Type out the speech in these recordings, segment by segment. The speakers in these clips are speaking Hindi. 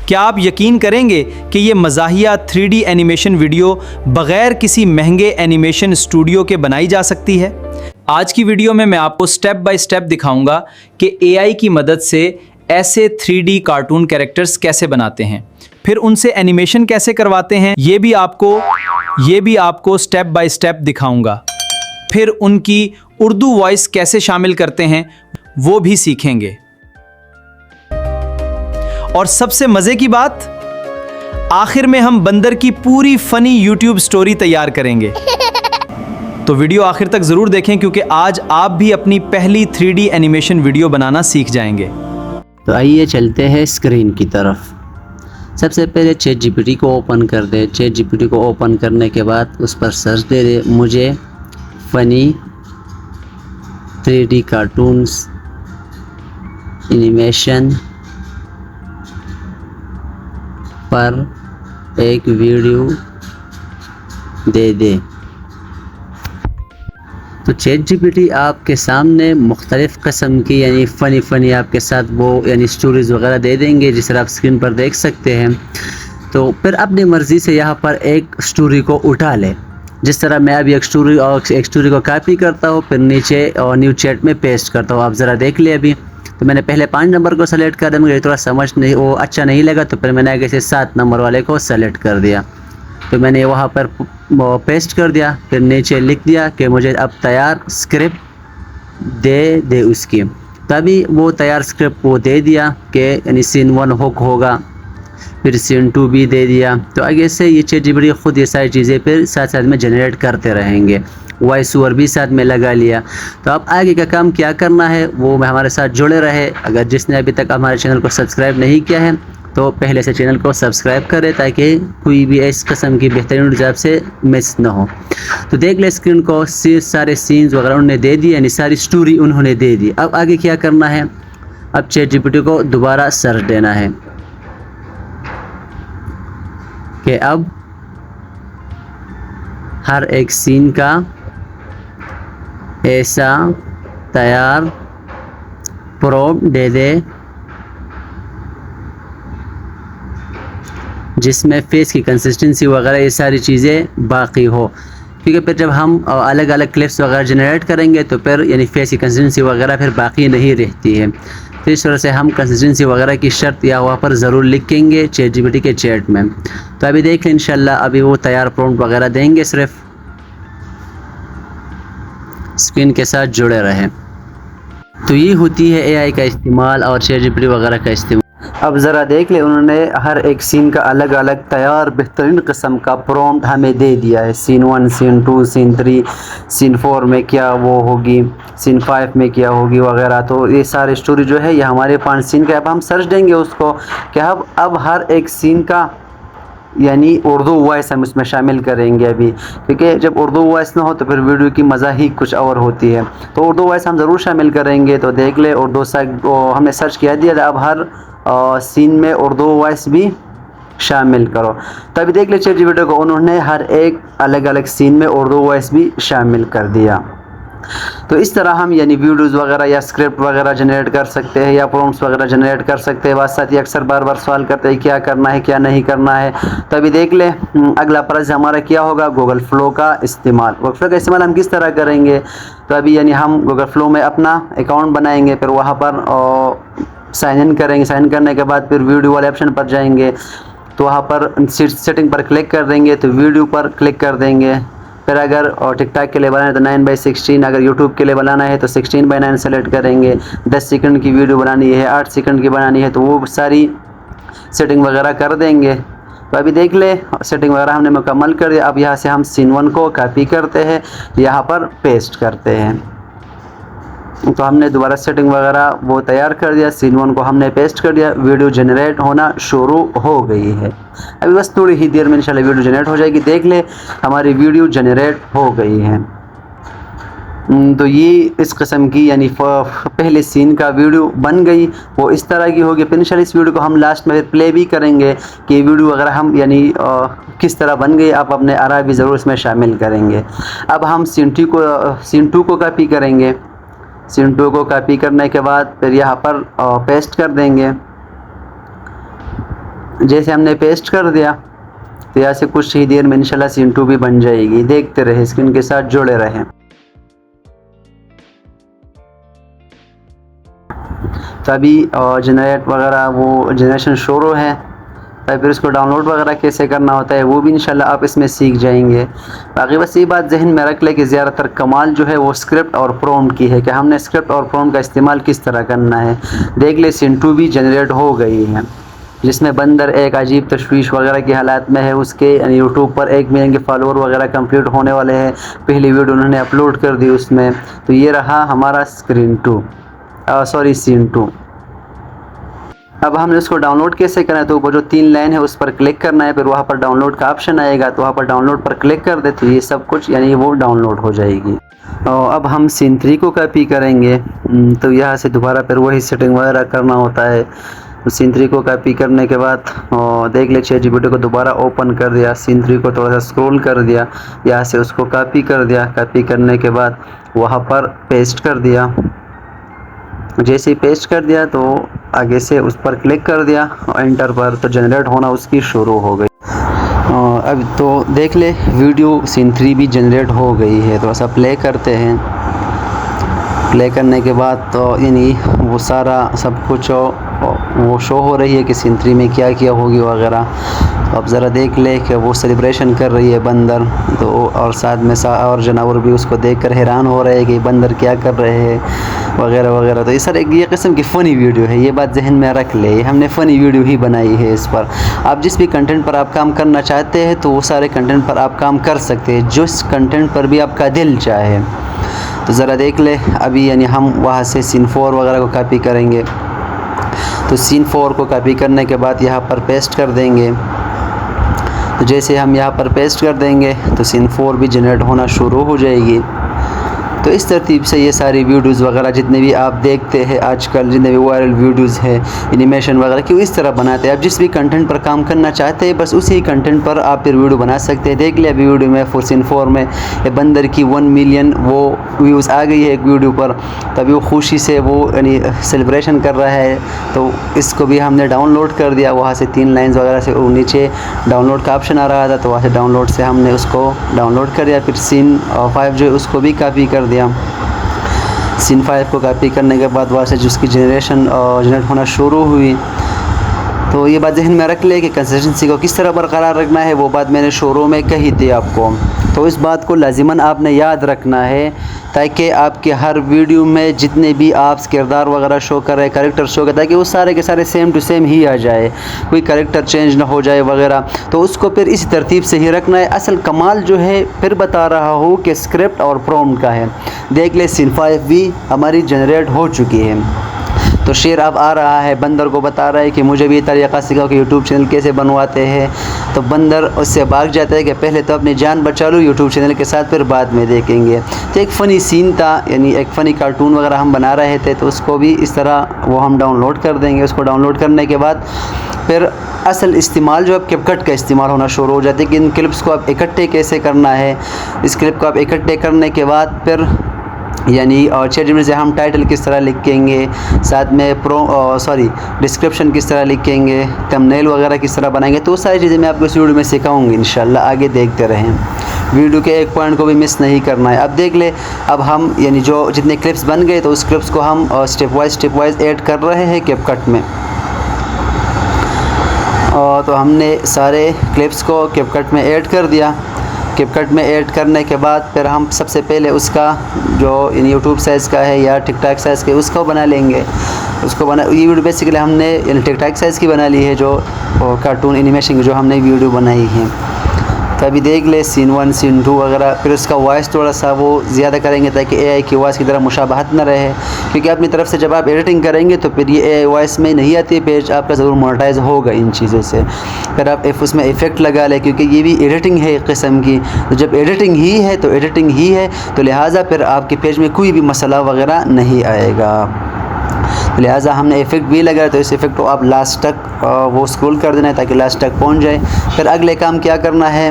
क्या आप यकीन करेंगे कि ये मज़ाहिया 3D एनिमेशन वीडियो बग़ैर किसी महंगे एनिमेशन स्टूडियो के बनाई जा सकती है? आज की वीडियो में मैं आपको स्टेप बाय स्टेप दिखाऊंगा कि AI की मदद से ऐसे 3D कार्टून कैरेक्टर्स कैसे बनाते हैं, फिर उनसे एनिमेशन कैसे करवाते हैं, ये भी आपको स्टेप बाय स्टेप दिखाऊंगा। फिर उनकी उर्दू वॉइस कैसे शामिल करते हैं वो भी सीखेंगे। और सबसे मजे की बात, आखिर में हम बंदर की पूरी फनी यूट्यूब स्टोरी तैयार करेंगे। तो वीडियो आखिर तक जरूर देखें क्योंकि आज आप भी अपनी पहली 3D एनिमेशन वीडियो बनाना सीख जाएंगे। तो आइए चलते हैं स्क्रीन की तरफ। सबसे पहले ChatGPT को ओपन कर दे। ChatGPT को ओपन करने के बाद उस पर सर्च दे दे मुझे फनी 3D कार्टून्स एनिमेशन पर एक वीडियो दे दे। तो ChatGPT आपके सामने मुख्तलिफ़ किस्म की यानी फ़नी आपके साथ वो यानी स्टोरीज़ वगैरह दे देंगे, जिस तरह आप स्क्रीन पर देख सकते हैं। तो फिर अपनी मर्ज़ी से यहाँ पर एक स्टोरी को उठा ले। जिस तरह मैं अभी एक स्टोरी को कॉपी करता हूँ, फिर नीचे और न्यू चैट में पेस्ट करता हूँ। आप ज़रा देख ले। अभी तो मैंने पहले 5 नंबर को सेलेक्ट कर दिया, मुझे थोड़ा समझ नहीं वो अच्छा नहीं लगा, तो फिर मैंने आगे से 7 नंबर वाले को सेलेक्ट कर दिया। तो मैंने वहाँ पर पेस्ट कर दिया, फिर नीचे लिख दिया कि मुझे अब तैयार स्क्रिप्ट दे उसकी। तभी वो तैयार स्क्रिप्ट वो दे दिया कि यानी सीन 1 हुक होगा, फिर सीन 2 भी दे दिया। तो आगे से ये ChatGPT खुद ये सारी चीज़ें फिर साथ साथ में जनरेट करते रहेंगे। वॉइस ओवर भी साथ में लगा लिया। तो अब आगे का काम क्या करना है वो हमारे साथ जुड़े रहे। अगर जिसने अभी तक हमारे चैनल को सब्सक्राइब नहीं किया है तो पहले से चैनल को सब्सक्राइब करें ताकि कोई भी इस किस्म की बेहतरीन वीडियो आपसे मिस ना हो। तो देख ले स्क्रीन को, सारे सीन्स वगैरह उन्होंने दे दिए, यानी सारी स्टोरी उन्होंने दे दी। अब आगे क्या करना है, अब ChatGPT को दोबारा सर्च देना है कि अब हर एक सीन का ऐसा तैयार प्रॉम्प्ट दे दे जिसमें फेस की कंसिस्टेंसी वगैरह ये सारी चीज़ें बाकी हो, क्योंकि फिर जब हम अलग अलग क्लिप्स वगैरह जनरेट करेंगे तो फिर यानी फेस की कंसिस्टेंसी वगैरह फिर बाकी नहीं रहती है। तो इस तरह से हम कंसिस्टेंसी वगैरह की शर्त या वहाँ पर ज़रूर लिखेंगे ChatGPT के चैट में। तो अभी देख लें इंशाल्लाह अभी वो तैयार प्रॉम्प्ट वगैरह देंगे, सिर्फ स्क्रीन के साथ जुड़े रहें। तो ये होती है AI का इस्तेमाल और ChatGPT वगैरह का इस्तेमाल। अब ज़रा देख ले, उन्होंने हर एक सीन का अलग अलग तैयार बेहतरीन किस्म का प्रॉम्प्ट हमें दे दिया है। सीन 1, सीन 2, सीन 3, सीन 4 में क्या वो होगी, सीन 5 में क्या होगी वगैरह। तो ये सारी स्टोरी जो है ये हमारे 5 सीन का। अब हम सर्च देंगे उसको कि अब हर एक सीन का यानी उर्दू वॉइस हम इसमें शामिल करेंगे अभी, क्योंकि जब उर्दू वॉइस ना हो तो फिर वीडियो की मज़ा ही कुछ और होती है। तो उर्दू वॉइस हम ज़रूर शामिल करेंगे। तो देख ले उर्दू सा हमने सर्च किया दिया था, अब हर सीन में उर्दू वॉइस भी शामिल करो। तो अभी देख ले ChatGPT को उन्होंने हर एक अलग अलग सीन में उर्दू वॉइस भी शामिल कर दिया। तो इस तरह हम यानी वीडियोज़ वगैरह या स्क्रिप्ट वगैरह जनरेट कर सकते हैं या प्रॉम्प्ट्स वगैरह जनरेट कर सकते हैं। बात साथ ही अक्सर बार बार सवाल करते हैं क्या करना है क्या नहीं करना है। तो अभी देख ले अगला प्रोसेस हमारा क्या होगा, गूगल फ्लो का इस्तेमाल। गूगल फ्लो का इस्तेमाल हम किस तरह करेंगे, तो अभी यानी हम गूगल फ्लो में अपना अकाउंट बनाएंगे, फिर वहाँ पर साइन इन करेंगे। साइन इन करने के बाद फिर वीडियो वाले ऑप्शन पर जाएंगे, तो वहाँ पर सेटिंग पर क्लिक कर देंगे, तो वीडियो पर क्लिक कर देंगे। फिर अगर टिकटॉक के लिए बनाना है तो 9:16, अगर यूट्यूब के लिए बनाना है तो 16:9 सेलेक्ट करेंगे। 10 सेकंड की वीडियो बनानी है, 8 सेकंड की बनानी है, तो वो सारी सेटिंग वगैरह कर देंगे। तो अभी देख ले सेटिंग वगैरह हमने मुकम्मल कर दिया। अब यहाँ से हम सीन 1 को कॉपी करते हैं, यहाँ पर पेस्ट करते हैं। तो हमने दोबारा सेटिंग वगैरह वो तैयार कर दिया, सीन 1 को हमने पेस्ट कर दिया, वीडियो जनरेट होना शुरू हो गई है। अभी बस थोड़ी ही देर में इंशाल्लाह वीडियो जनरेट हो जाएगी। देख ले हमारी वीडियो जनरेट हो गई है। तो ये इस किस्म की यानी पहले सीन का वीडियो बन गई, वो इस तरह की होगी। फिर इंशाल्लाह इस वीडियो को हम लास्ट में प्ले भी करेंगे कि वीडियो अगर हम यानी किस तरह बन गई, आप अपने आरा भी ज़रूर इसमें शामिल करेंगे। अब हम सीन 2 को कॉपी करेंगे। सीन 2 को कॉपी करने के बाद फिर यहाँ पर पेस्ट कर देंगे। जैसे हमने पेस्ट कर दिया तो यहाँ से कुछ ही देर में इंशाल्लाह सीन 2 भी बन जाएगी। देखते रहे, स्क्रीन के साथ जुड़े रहें। तो अभी जनरेट वगैरह वो जनरेशन शुरू है, तो फिर उसको डाउनलोड वगैरह कैसे करना होता है वो भी इंशाल्लाह आप इसमें सीख जाएंगे। बाकी बस ये बात जहन में रख ले कि ज़्यादातर कमाल जो है वो स्क्रिप्ट और प्रॉम्प्ट की है कि हमने स्क्रिप्ट और प्रॉम्प्ट का इस्तेमाल किस तरह करना है। देख ले सीन 2 भी जनरेट हो गई है, जिसमें बंदर एक अजीब तशवीश वगैरह की हालात में है। उसके यूट्यूब पर 1 मिलियन के फॉलोअर वगैरह कंप्लीट होने वाले हैं। पहली वीडियो उन्होंने अपलोड कर दी उसमें। तो ये रहा हमारा सीन 2। अब हमने उसको डाउनलोड कैसे करना है, तो ऊपर जो 3 लाइन है उस पर क्लिक करना है, फिर वहाँ पर डाउनलोड का ऑप्शन आएगा, तो वहाँ पर डाउनलोड पर क्लिक कर दे तो ये सब कुछ यानी वो डाउनलोड हो जाएगी। और अब हम सीन 3 को कॉपी करेंगे, तो यहाँ से दोबारा फिर वही सेटिंग वगैरह करना होता है। तो सीन 3 को कॉपी करने के बाद देख ले ChatGPT को दोबारा ओपन कर दिया, सीन 3 को थोड़ा सा स्क्रॉल कर दिया, यहाँ से उसको कॉपी कर दिया। कॉपी करने के बाद वहाँ पर पेस्ट कर दिया। जैसे ही पेस्ट कर दिया तो आगे से उस पर क्लिक कर दिया एंटर पर, तो जनरेट होना उसकी शुरू हो गई। अब तो देख ले वीडियो सीन 3 भी जनरेट हो गई है। तो ऐसा प्ले करते हैं। प्ले करने के बाद तो यानी वो सारा सब कुछ वो शो हो रही है कि सीन 3 में क्या क्या होगी वगैरह। तो अब ज़रा देख ले कि वो सेलिब्रेशन कर रही है बंदर, तो और साथ में और जानवर भी उसको देखकर हैरान हो रहे हैं कि बंदर क्या कर रहे हैं वगैरह वगैरह। तो ये किस्म की फ़नी वीडियो है, ये बात जहन में रख ले। हमने फ़नी वीडियो ही बनाई है इस पर। आप जिस भी कंटेंट पर आप काम करना चाहते हैं तो वो सारे कंटेंट पर आप काम कर सकते हैं, जिस कंटेंट पर भी आपका दिल चाहे। तो ज़रा देख ले अभी यानी हम वहाँ से सीन 4 वगैरह को कॉपी करेंगे। तो सीन 4 को कॉपी करने के बाद यहाँ पर पेस्ट कर देंगे। तो जैसे हम यहाँ पर पेस्ट कर देंगे तो सीन 4 भी जनरेट होना शुरू हो जाएगी। तो इस तरतीब से ये सारी वीडियोज़ वगैरह जितने भी आप देखते हैं आजकल, जितने भी वायरल वीडियोज़ हैं एनिमेशन वगैरह क्यों इस तरह बनाते हैं। आप जिस भी कंटेंट पर काम करना चाहते हैं बस उसी कंटेंट पर आप फिर वीडियो बना सकते हैं। देख लिया अभी वीडियो में सीन 4 में बंदर की 1 मिलियन वो व्यूज़ आ गई है एक वीडियो पर। तभी वो खुशी से वो यानी सेलिब्रेशन कर रहा है। तो इसको भी हमने डाउनलोड कर दिया। वहाँ से 3 लाइन्स वगैरह से नीचे डाउनलोड का ऑप्शन आ रहा था, तो वहाँ से डाउनलोड से हमने उसको डाउनलोड कर दिया। फिर सीन 5 जो है उसको भी कॉपी कर दिया। सीन 5 को कॉपी करने के बाद वहाँ से जिसकी जनरेट होना शुरू हुई। तो ये बात जहन में रख ले कि कंसिस्टेंसी को किस तरह बरकरार रखना है, वो बात मैंने शुरू में कही थी आपको। तो इस बात को लाजिमन आपने याद रखना है ताकि आपके हर वीडियो में जितने भी आप किरदार वगैरह शो कर रहे हैं, कैरेक्टर शो कर, ताकि वो सारे के सारे सेम टू सेम ही आ जाए, कोई कैरेक्टर चेंज ना हो जाए वगैरह। तो उसको फिर इसी तरतीब से ही रखना है। असल कमाल जो है फिर बता रहा हूँ कि स्क्रिप्ट और प्रॉम्प्ट का है। देख ले सीन 5 भी हमारी जनरेट हो चुकी है। तो शेर अब आ रहा है, बंदर को बता रहा है कि मुझे भी ये तरीक़ा सिखाओ कि यूट्यूब चैनल कैसे बनवाते हैं। तो बंदर उससे भाग जाता है कि पहले तो अपनी जान बचा लो यूट्यूब चैनल के साथ, फिर बाद में देखेंगे। तो एक फ़नी सीन था, यानी एक फ़नी कार्टून वगैरह हम बना रहे थे, तो उसको भी इस तरह वो हम डाउनलोड कर देंगे। उसको डाउनलोड करने के बाद फिर असल इस्तेमाल जो अब कैपकट का इस्तेमाल होना शुरू हो जाता है कि इन क्लिप्स को आप इकट्ठे कैसे करना है। इस क्लिप को आप इकट्ठे करने के बाद फिर यानी और ChatGPT से हम टाइटल किस तरह लिखेंगे, साथ में डिस्क्रिप्शन किस तरह लिखेंगे, थंबनेल वगैरह किस तरह बनाएंगे। तो सारी चीज़ें मैं आपको इस वीडियो में सिखाऊंगी इंशाल्लाह। आगे देखते रहें, वीडियो के एक पॉइंट को भी मिस नहीं करना है। अब देख ले, अब हम यानी जो जितने क्लिप्स बन गए तो उस क्लिप्स को हम स्टेप वाइज ऐड कर रहे हैं कैपकट में। तो हमने सारे क्लिप्स को कैपकट में ऐड कर दिया। कैपकट में ऐड करने के बाद फिर हम सबसे पहले उसका जो यूट्यूब साइज़ का है या टिकटॉक साइज़ के उसको बना लेंगे। ये वीडियो बेसिकली हमने टिकटॉक साइज़ की बना ली है, जो कार्टून एनिमेशन जो हमने वीडियो बनाई है। तो अभी देख ले सीन 1 सीन 2 वगैरह। फिर उसका वॉइस थोड़ा सा वो ज़्यादा करेंगे ताकि AI की वॉइस की तरह मुशाबहत न रहे, क्योंकि अपनी तरफ से जब आप एडिटिंग करेंगे तो फिर ये AI वॉइस में नहीं आती, पेज आपका ज़रूर मोनेटाइज होगा इन चीज़ों से। फिर आप उसमें इफ़ेक्ट लगा लें, क्योंकि ये भी एडिटिंग है एक किस्म की। तो जब एडिटिंग ही है तो एडिटिंग ही है, तो लिहाजा फिर आपके पेज में कोई भी मसला वगैरह नहीं आएगा। तो लिहाजा हमने इफ़ेक्ट भी लगाया, तो इस इफ़ेक्ट को आप लास्ट तक वो स्क्रॉल कर देना है ताकि लास्ट तक पहुंच जाए। फिर अगले काम क्या करना है,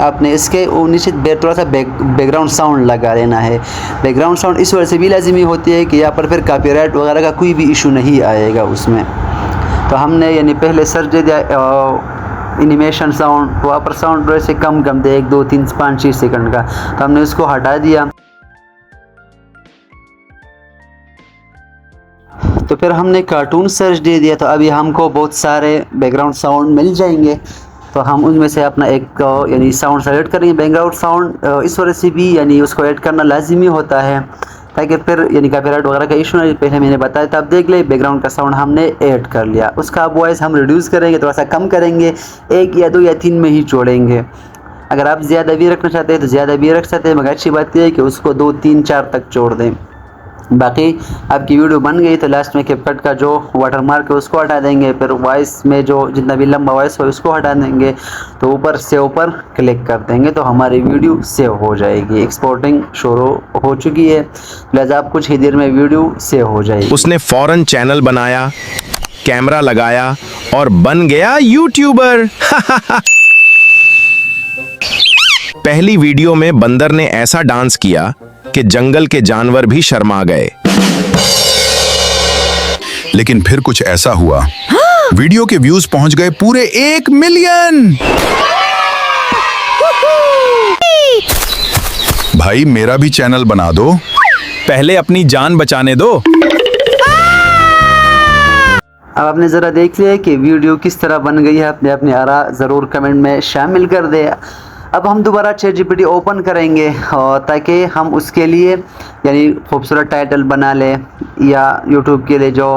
आपने इसके नीचे थोड़ा सा बैकग्राउंड साउंड लगा लेना है। बैकग्राउंड साउंड इस वजह से भी लाजिमी होती है कि यहाँ पर फिर कॉपीराइट वगैरह का कोई भी इशू नहीं आएगा उसमें। तो हमने यानी पहले सर्च दे दिया एनिमेशन साउंड, तो वहाँ पर साउंड वैसे कम दे 1 2 3 5 6 सेकंड का, तो हमने उसको हटा दिया। तो फिर हमने कार्टून सर्च दे दिया, तो अभी हमको बहुत सारे बैकग्राउंड साउंड मिल जाएंगे। तो हम उनमें से अपना एक यानी साउंड सेलेक्ट करेंगे। बैकग्राउंड साउंड इस वजह से भी यानी उसको ऐड करना लाजिमी होता है ताकि फिर यानी कॉपीराइट वगैरह का इशू नहीं। पहले मैंने बताया था, आप देख ले बैकग्राउंड का साउंड हमने ऐड कर लिया। उसका वॉइस हम रिड्यूस करेंगे, थोड़ा सा कम करेंगे, 1 या 2 या 3 में ही छोड़ेंगे। अगर आप ज़्यादा भी रखना चाहते हैं तो ज़्यादा भी रख सकते हैं, मगर अच्छी बात यह है कि उसको 2 3 4 तक छोड़ दें। बाकी आपकी वीडियो बन गई तो लास्ट में कैपकट का जो वाटरमार्क है उसको हटा देंगे, फिर वॉइस में जो जितना भी लंबा वॉइस हो उसको हटा देंगे, तो ऊपर सेव पर क्लिक कर देंगे तो हमारी वीडियो सेव हो जाएगी। एक्सपोर्टिंग शुरू हो चुकी है, लिहाजा आप कुछ ही देर में वीडियो सेव हो जाएगी। उसने फौरन चैनल बनाया, कैमरा लगाया और बन गया यूट्यूबर। पहली वीडियो में बंदर ने ऐसा डांस किया कि जंगल के जानवर भी शर्मा गए। लेकिन फिर कुछ ऐसा हुआ, वीडियो के व्यूज पहुंच गए पूरे 1 मिलियन। भाई मेरा भी चैनल बना दो। पहले अपनी जान बचाने दो। अब आपने ज़रा देख लिया कि वीडियो किस तरह बन गई है। आपने अपनी आरा ज़रूर कमेंट में शामिल कर दे। अब हम दोबारा ChatGPT ओपन करेंगे और ताकि हम उसके लिए यानी खूबसूरत टाइटल बना लें या YouTube के लिए जो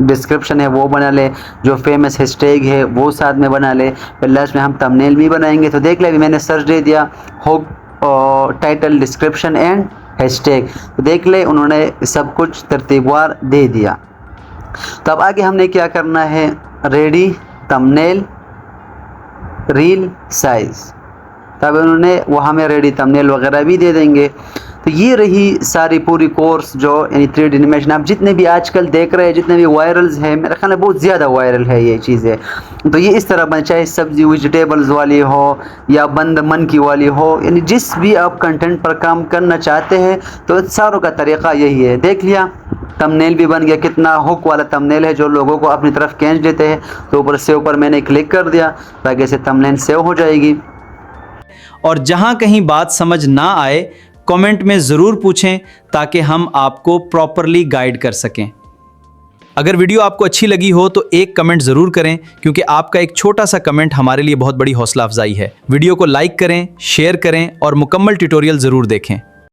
डिस्क्रिप्शन है वो बना ले, जो फेमस हैशटैग है वो साथ में बना ले, फिर लास्ट में हम थंबनेल भी बनाएंगे। तो देख ले अभी मैंने सर्च दे दिया hook title description and hashtag, तो देख ले उन्होंने सब कुछ तरतीबवार दे दिया। तो अब आगे हमने क्या करना है, रेडी थंबनेल रील साइज़, तब उन्होंने वो हमें रेडी थंबनेल वगैरह भी दे देंगे। तो ये रही सारी पूरी कोर्स जो यानी 3D एनिमेशन आप जितने भी आजकल देख रहे हैं, जितने भी वायरल्स हैं, मेरा ख्याल है बहुत ज़्यादा वायरल है ये चीज़ें। तो ये इस तरह बने, चाहे सब्जी वेजिटेबल्स वाली हो या बंद मन की वाली हो, यानी जिस भी आप कंटेंट पर काम करना चाहते हैं तो सारों का तरीक़ा यही है। देख लिया थंबनेल भी बन गया, कितना हुक वाला थंबनेल है जो लोगों को अपनी तरफ खींच देते हैं। तो ऊपर सेव पर मैंने क्लिक कर दिया ताकि से थंबनेल सेव हो जाएगी। और जहां कहीं बात समझ ना आए कमेंट में ज़रूर पूछें ताकि हम आपको प्रॉपरली गाइड कर सकें। अगर वीडियो आपको अच्छी लगी हो तो एक कमेंट ज़रूर करें, क्योंकि आपका एक छोटा सा कमेंट हमारे लिए बहुत बड़ी हौसला अफजाई है। वीडियो को लाइक करें, शेयर करें और मुकम्मल ट्यूटोरियल ज़रूर देखें।